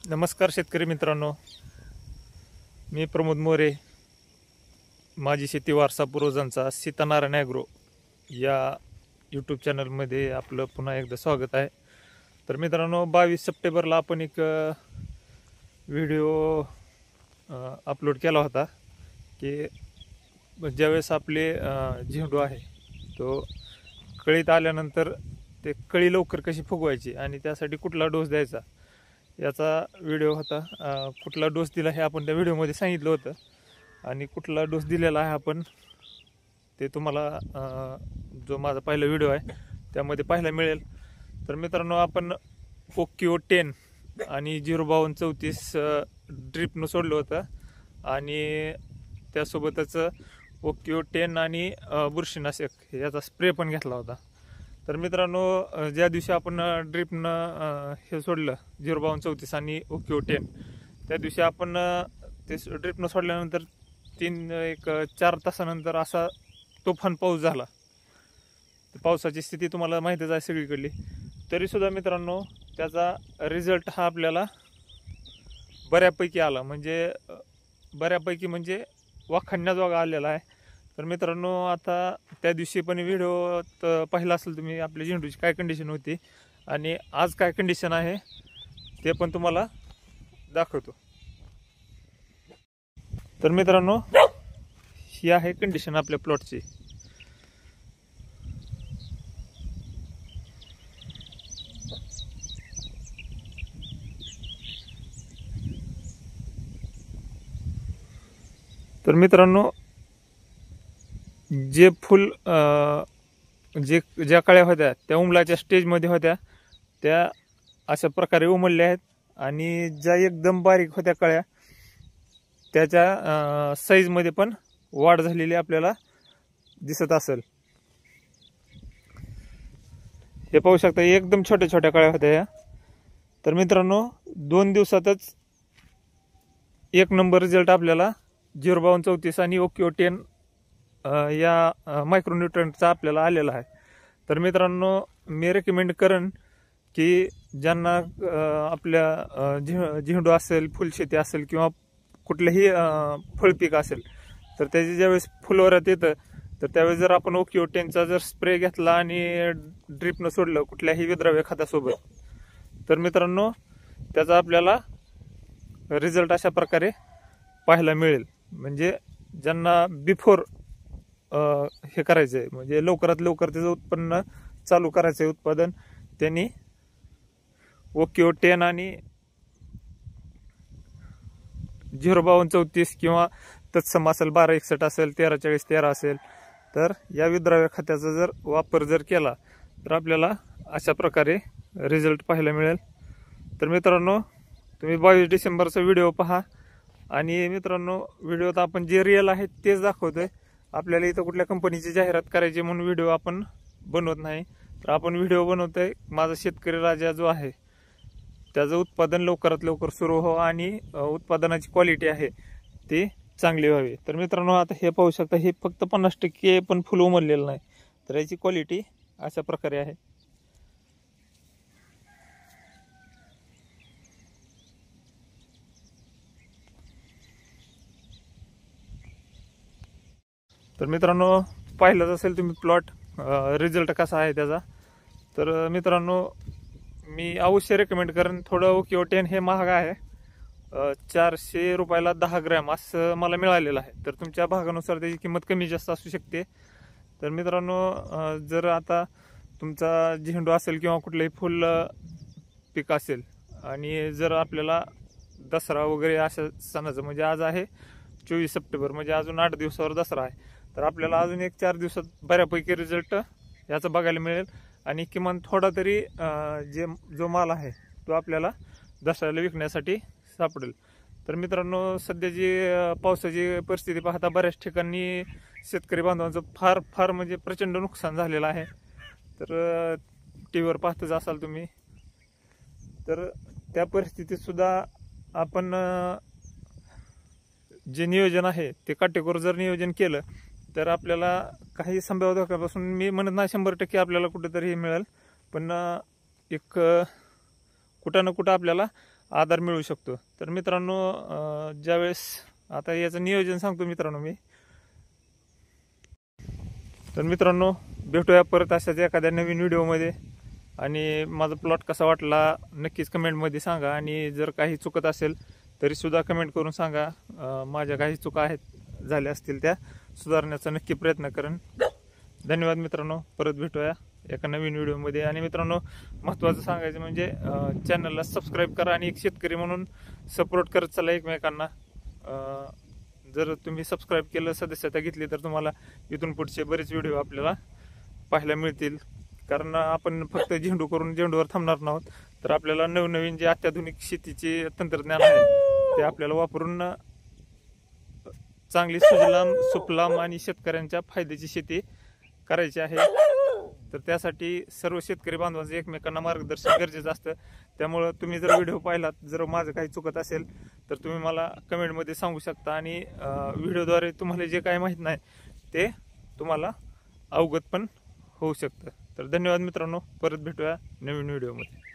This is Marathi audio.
नमस्कार शेतकरी मित्रांनो, मी प्रमोद मोरे, माझी शेती वारसा पूर्वजांचा सीतानारायण ॲग्रो या यूट्यूब चॅनलमध्ये आपलं पुन्हा एकदा स्वागत आहे. तर मित्रांनो, 22 सप्टेंबरला आपण एक व्हिडिओ अपलोड केला होता की ज्यावेळेस आपले झेंडू आहे तो कळीत आल्यानंतर ते कळी लवकर कशी फुगवायची आणि त्यासाठी कुठला डोस द्यायचा याचा व्हिडिओ होता. कुठला डोस दिला हे आपण त्या व्हिडिओमध्ये सांगितलं होतं आणि कुठला डोस दिलेला आहे आपण ते तुम्हाला जो माझा पहिला व्हिडिओ आहे त्यामध्ये पाहायला मिळेल. तर मित्रांनो, आपण ओक्यो 10 आणि 05234 ड्रिपनं सोडलं होतं आणि त्यासोबतच ओक्यो 10 आणि बुरशीनाशक याचा स्प्रे पण घेतला होता. तर मित्रांनो, ज्या दिवशी आपण ड्रिपनं हे सोडलं 05234 आणि ओक्यो 10 त्या दिवशी आपण ते ड्रिपनं सोडल्यानंतर 4 तासानंतर असा तुफान पाऊस झाला. पावसाची स्थिती तुम्हाला माहितीच आहे सगळीकडली. तरीसुद्धा मित्रांनो, त्याचा रिझल्ट हा आपल्याला बऱ्यापैकी आला, म्हणजे बऱ्यापैकी म्हणजे वाखाणण्याजोगा आलेला आहे. तर मित्रांनो, आता त्या दिवशी पण व्हिडिओ पाहिला असेल तुम्ही आपल्या झेंडूची काय कंडिशन होती आणि आज काय कंडिशन आहे ते पण तुम्हाला दाखवतो. तर मित्रांनो, ही आहे कंडिशन आपल्या प्लॉटची. तर मित्रांनो, जे फुल ज्या कळ्या होत्या त्या उमलाच्या स्टेजमध्ये होत्या त्या अशा प्रकारे उमलल्या आहेत आणि ज्या एकदम बारीक होत्या कळ्या त्याच्या साईजमध्ये पण वाढ झालेली आपल्याला दिसत असेल. हे पाहू शकता, एकदम छोट्या छोट्या कळ्या होत्या या. तर मित्रांनो, 2 दिवसातच एक नंबर रिझल्ट आपल्याला 05234 आणि ओक्यो 10 या मायक्रोन्यूट्रंटचा आपल्याला आलेला आहे. तर मित्रांनो, मी रेकमेंड करेन की ज्यांना आपल्या झेंडू असेल, फुलशेती असेल किंवा कुठलंही फळपीक असेल तर त्याची ज्यावेळेस फुलवरात येतं तर त्यावेळेस जर आपण ओक्यो 10चा जर स्प्रे घेतला आणि ड्रिपनं सोडलं कुठल्याही विद्राव्य खतासोबत तर मित्रांनो त्याचा आपल्याला रिझल्ट अशा प्रकारे पाहायला मिळेल. म्हणजे ज्यांना बिफोर हे करायचं आहे, म्हणजे लवकरात लवकर त्याचं उत्पन्न चालू करायचं आहे उत्पादन, त्यांनी ओक्यो 10 आणि 05234 किंवा तत्सम असेल, 1261 असेल, 134013 असेल तर या विद्राव्य खताचा जर वापर जर केला तर आपल्याला अशा प्रकारे रिझल्ट पाहायला मिळेल. तर मित्रांनो, तुम्ही 22 डिसेंबरचा व्हिडिओ पहा आणि मित्रांनो, व्हिडिओत आपण जे रिअल आहे तेच दाखवतोय. आपल्याला इथं कुठल्या कंपनीची जाहिरात करायची म्हणून व्हिडिओ आपण बनवत नाही. तर आपण व्हिडिओ बनवतोय माझा शेतकरी राजा जो आहे त्याचं उत्पादन लवकरात लवकर सुरू हो आणि उत्पादनाची क्वालिटी आहे ती चांगली व्हावी. तर मित्रांनो, आता हे पाहू शकता, हे फक्त 50% पण फुल उमललेलं नाही, तर याची क्वालिटी अशा प्रकारे आहे. तर मित्रांनो, पाहिलंच असेल तुम्ही प्लॉट रिझल्ट कसा आहे त्याचा. तर मित्रांनो, मी अवश्य रेकमेंड करेन. थोडं ओक्यो 10 हे महाग आहे, 400 रुपयाला 10 ग्रॅम असं मला मिळालेलं आहे. तर तुमच्या भागानुसार त्याची किंमत कमी जास्त असू शकते. तर मित्रांनो, जर आता तुमचा झेंडू असेल किंवा कुठलंही फुल पीक असेल आणि जर आपल्याला दसरा वगैरे अशा सणाचं, म्हणजे आज आहे 24 सप्टेंबर, म्हणजे अजून 8 दिवसावर दसरा आहे, तर आपल्याला अजून 1-4 दिवसात बऱ्यापैकी रिझल्ट याचा बघायला मिळेल आणि किमान थोडा तरी जो माल आहे तो आपल्याला दसऱ्याला विकण्यासाठी सापडेल. तर मित्रांनो, सध्याची पावसाची परिस्थिती पाहता बऱ्याच ठिकाणी शेतकरी बांधवांचं फार म्हणजे प्रचंड नुकसान झालेलं आहे. तर टीव्हीवर पाहतच असाल तुम्ही. तर त्या परिस्थितीत सुद्धा आपण जे नियोजन आहे ते काटेकोर जर नियोजन केलं तर आपल्याला काही संभाव्य धोक्यापासून, मी म्हणत नाही 100% आपल्याला कुठेतरी हे मिळेल, पण एक कुठं ना कुठं आपल्याला आधार मिळू शकतो. तर मित्रांनो, ज्यावेळेस आता याचं नियोजन सांगतो मित्रांनो मी. तर मित्रांनो, भेटूया परत अशाच एखाद्या नवीन व्हिडिओमध्ये. आणि माझा प्लॉट कसा वाटला नक्कीच कमेंटमध्ये सांगा. आणि जर काही चुकत असेल तरीसुद्धा कमेंट करून सांगा. माझ्या काही चुका आहेत झाल्या असतील त्या सुधारण्याचा नक्की प्रयत्न करेन. धन्यवाद मित्रांनो, परत भेटूया एका नवीन व्हिडिओमध्ये. आणि मित्रांनो, महत्त्वाचं सांगायचं म्हणजे चॅनलला सबस्क्राईब करा आणि एक शेतकरी म्हणून सपोर्ट करत चला एकमेकांना. जर तुम्ही सबस्क्राईब केलं, सदस्यता घेतली, तर तुम्हाला इथून पुढचे बरेच व्हिडिओ आपल्याला पाहायला मिळतील. कारण आपण फक्त झेंडू करून झेंडूवर थांबणार नाहोत. तर आपल्याला नवनवीन जे अत्याधुनिक शेतीचे तंत्रज्ञान आहे ते आपल्याला वापरून चांगली सुजलाम सुफलाम आणि शेतकऱ्यांच्या फायद्याची शेती करायची आहे. तर त्यासाठी सर्व शेतकरी बांधवांचं एकमेकांना मार्गदर्शन गरजेचं असतं. त्यामुळं तुम्ही जर व्हिडिओ पाहिलात, जर माझं काही चुकत असेल तर तुम्ही मला कमेंटमध्ये सांगू शकता. आणि व्हिडिओद्वारे तुम्हाला जे काही माहीत नाही ते तुम्हाला अवगत पण होऊ शकतं. तर धन्यवाद मित्रांनो, परत भेटूया नवीन व्हिडिओमध्ये.